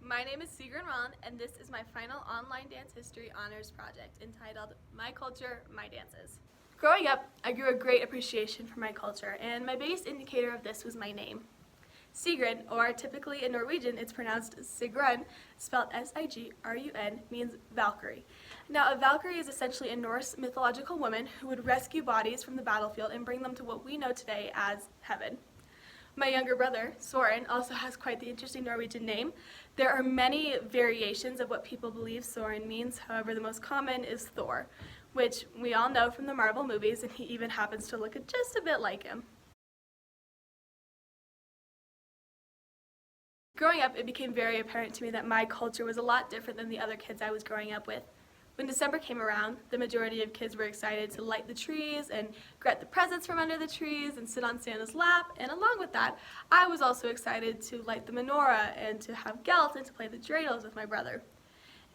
My name is Sigrid Mullen, and this is my final online dance history honors project entitled My Culture, My Dances. Growing up, I grew a great appreciation for my culture, and my biggest indicator of this was my name. Sigrid, or typically in Norwegian it's pronounced Sigrun, spelled S-I-G-R-U-N, means Valkyrie. Now, a Valkyrie is essentially a Norse mythological woman who would rescue bodies from the battlefield and bring them to what we know today as heaven. My younger brother, Soren, also has quite the interesting Norwegian name. There are many variations of what people believe Soren means. However, the most common is Thor, which we all know from the Marvel movies, and he even happens to look just a bit like him. Growing up, it became very apparent to me that my culture was a lot different than the other kids I was growing up with. When December came around, the majority of kids were excited to light the trees and get the presents from under the trees and sit on Santa's lap, and along with that, I was also excited to light the menorah and to have gelt and to play the dreidels with my brother.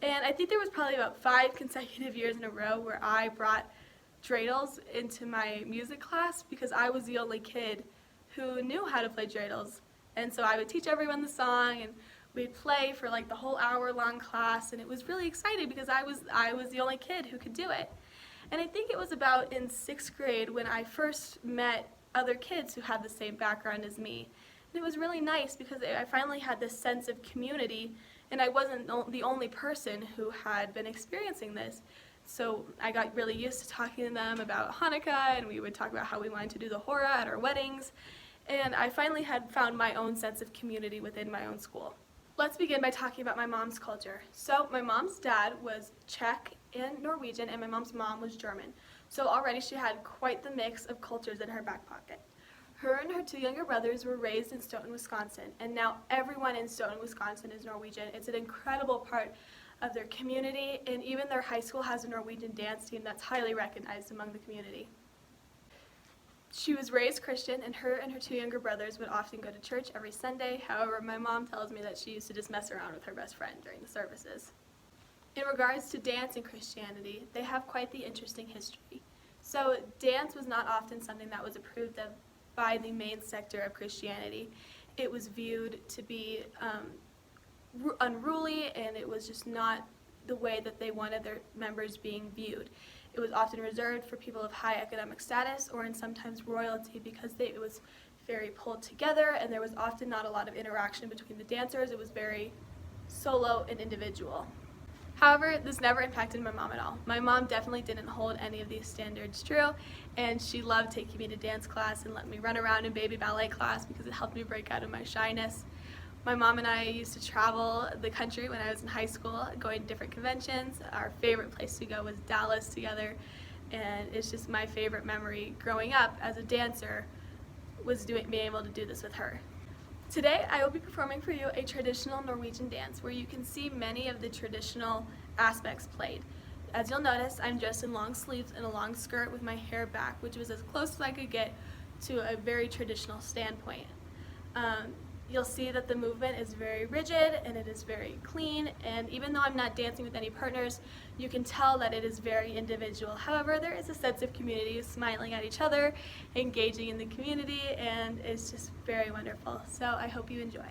And I think there was probably about 5 consecutive years in a row where I brought dreidels into my music class because I was the only kid who knew how to play dreidels. And so I would teach everyone the song, and we'd play for like the whole hour-long class, and it was really exciting because I was the only kid who could do it. And I think it was about in 6th grade when I first met other kids who had the same background as me. And it was really nice because I finally had this sense of community, and I wasn't the only person who had been experiencing this. So I got really used to talking to them about Hanukkah, and we would talk about how we wanted to do the hora at our weddings. And I finally had found my own sense of community within my own school. Let's begin by talking about my mom's culture. So my mom's dad was Czech and Norwegian, and my mom's mom was German. So already she had quite the mix of cultures in her back pocket. Her and her 2 younger brothers were raised in Stoughton, Wisconsin, and now everyone in Stoughton, Wisconsin is Norwegian. It's an incredible part of their community, and even their high school has a Norwegian dance team that's highly recognized among the community. She was raised Christian, and her 2 younger brothers would often go to church every Sunday. However, my mom tells me that she used to just mess around with her best friend during the services. In regards to dance and Christianity, they have quite the interesting history. So dance was not often something that was approved of by the main sector of Christianity. It was viewed to be unruly, and it was just not the way that they wanted their members being viewed. It was often reserved for people of high economic status or in sometimes royalty because it was very pulled together, and there was often not a lot of interaction between the dancers. It was very solo and individual. However, this never impacted my mom at all. My mom definitely didn't hold any of these standards true, and she loved taking me to dance class and letting me run around in baby ballet class because it helped me break out of my shyness. My mom and I used to travel the country when I was in high school, going to different conventions. Our favorite place to go was Dallas together, and it's just my favorite memory growing up as a dancer was being able to do this with her. Today I will be performing for you a traditional Norwegian dance where you can see many of the traditional aspects played. As you'll notice, I'm dressed in long sleeves and a long skirt with my hair back, which was as close as I could get to a very traditional standpoint. You'll see that the movement is very rigid and it is very clean, and even though I'm not dancing with any partners, you can tell that it is very individual. However, there is a sense of community, smiling at each other, engaging in the community, and it's just very wonderful. So I hope you enjoy.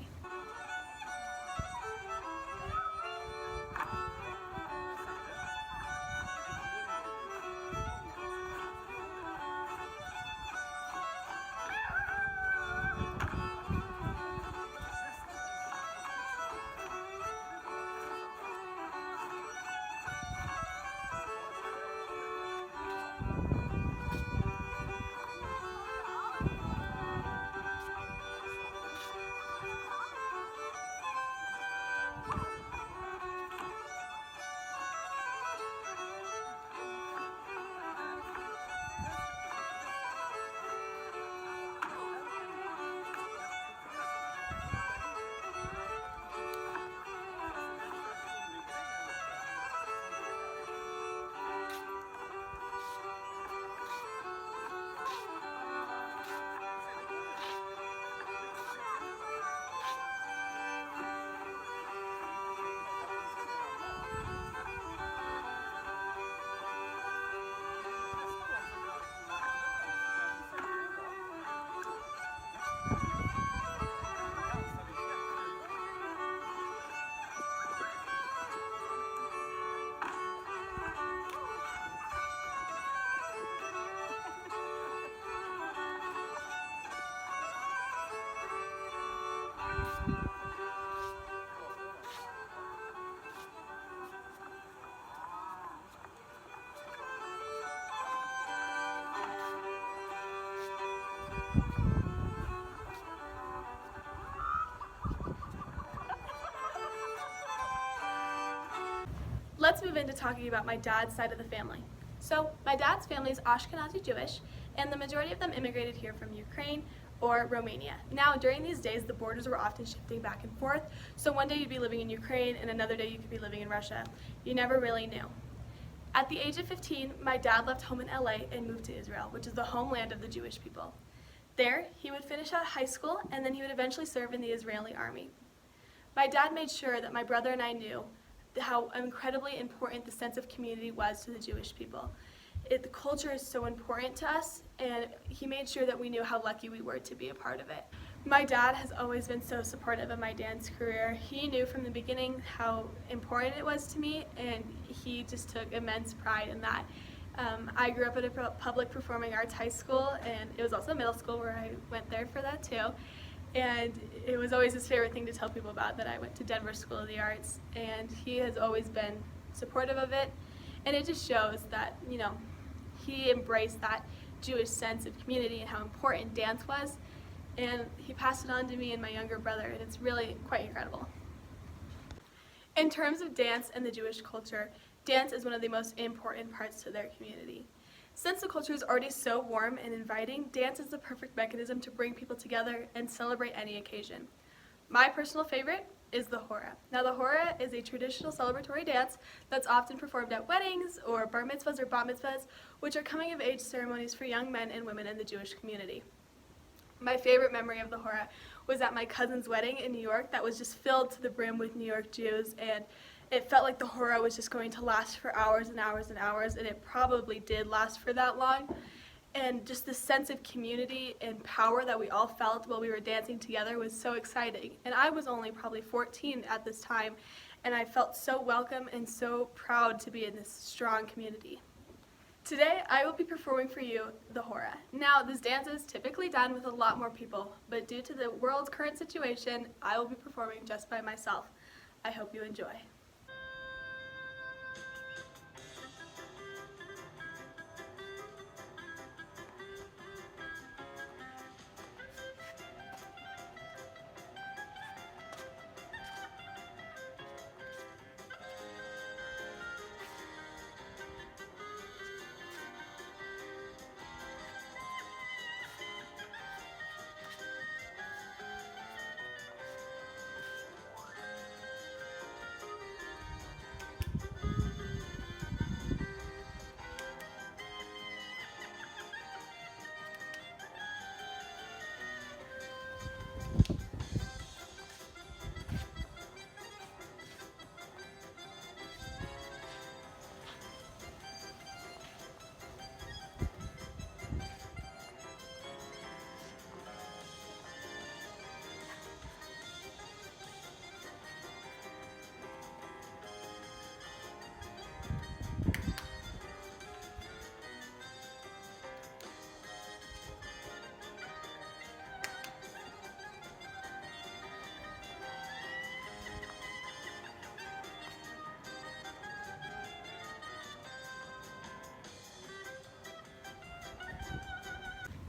let's move into talking about my dad's side of the family. So my dad's family is Ashkenazi Jewish, and the majority of them immigrated here from Ukraine or Romania. Now, during these days, the borders were often shifting back and forth, so one day you'd be living in Ukraine and another day you could be living in Russia. You never really knew. At the age of 15, my dad left home in LA and moved to Israel, which is the homeland of the Jewish people. There, he would finish out high school, and then he would eventually serve in the Israeli army. My dad made sure that my brother and I knew how incredibly important the sense of community was to the Jewish people. The culture is so important to us, and he made sure that we knew how lucky we were to be a part of it. My dad has always been so supportive of my dance career. He knew from the beginning how important it was to me, and he just took immense pride in that. I grew up at a public performing arts high school, and it was also middle school where I went there for that too. And it was always his favorite thing to tell people about, that I went to Denver School of the Arts, and he has always been supportive of it. And it just shows that, he embraced that Jewish sense of community and how important dance was, and he passed it on to me and my younger brother, and it's really quite incredible. In terms of dance and the Jewish culture, dance is one of the most important parts to their community. Since the culture is already so warm and inviting, dance is the perfect mechanism to bring people together and celebrate any occasion. My personal favorite is the hora. Now, the hora is a traditional celebratory dance that's often performed at weddings or bar mitzvahs or bat mitzvahs, which are coming of age ceremonies for young men and women in the Jewish community. My favorite memory of the hora was at my cousin's wedding in New York that was just filled to the brim with New York Jews, and it felt like the hora was just going to last for hours and hours and hours, and it probably did last for that long. And just the sense of community and power that we all felt while we were dancing together was so exciting. And I was only probably 14 at this time, and I felt so welcome and so proud to be in this strong community. Today, I will be performing for you the hora. Now, this dance is typically done with a lot more people, but due to the world's current situation, I will be performing just by myself. I hope you enjoy.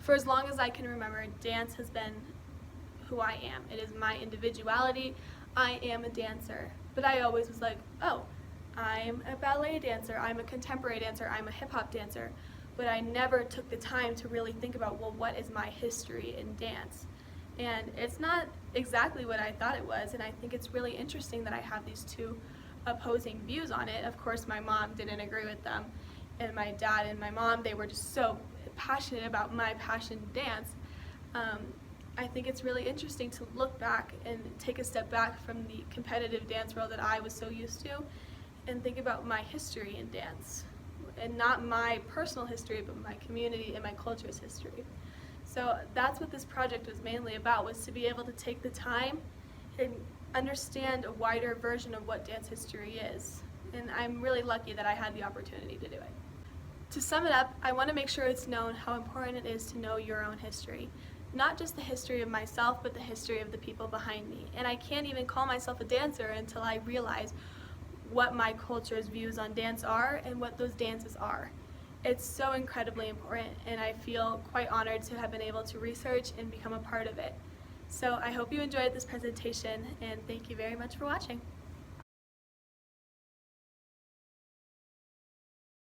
For as long as I can remember, dance has been who I am. It is my individuality. I am a dancer. But I always was like, oh, I'm a ballet dancer, I'm a contemporary dancer, I'm a hip-hop dancer. But I never took the time to really think about, well, what is my history in dance? And it's not exactly what I thought it was, and I think it's really interesting that I have these two opposing views on it. Of course, my mom didn't agree with them, and my dad and my mom, they were just so passionate about my passion in dance. I think it's really interesting to look back and take a step back from the competitive dance world that I was so used to and think about my history in dance. And not my personal history, but my community and my culture's history. So that's what this project was mainly about, was to be able to take the time and understand a wider version of what dance history is. And I'm really lucky that I had the opportunity to do it. To sum it up, I want to make sure it's known how important it is to know your own history. Not just the history of myself, but the history of the people behind me. And I can't even call myself a dancer until I realize what my culture's views on dance are and what those dances are. It's so incredibly important, and I feel quite honored to have been able to research and become a part of it. So I hope you enjoyed this presentation, and thank you very much for watching.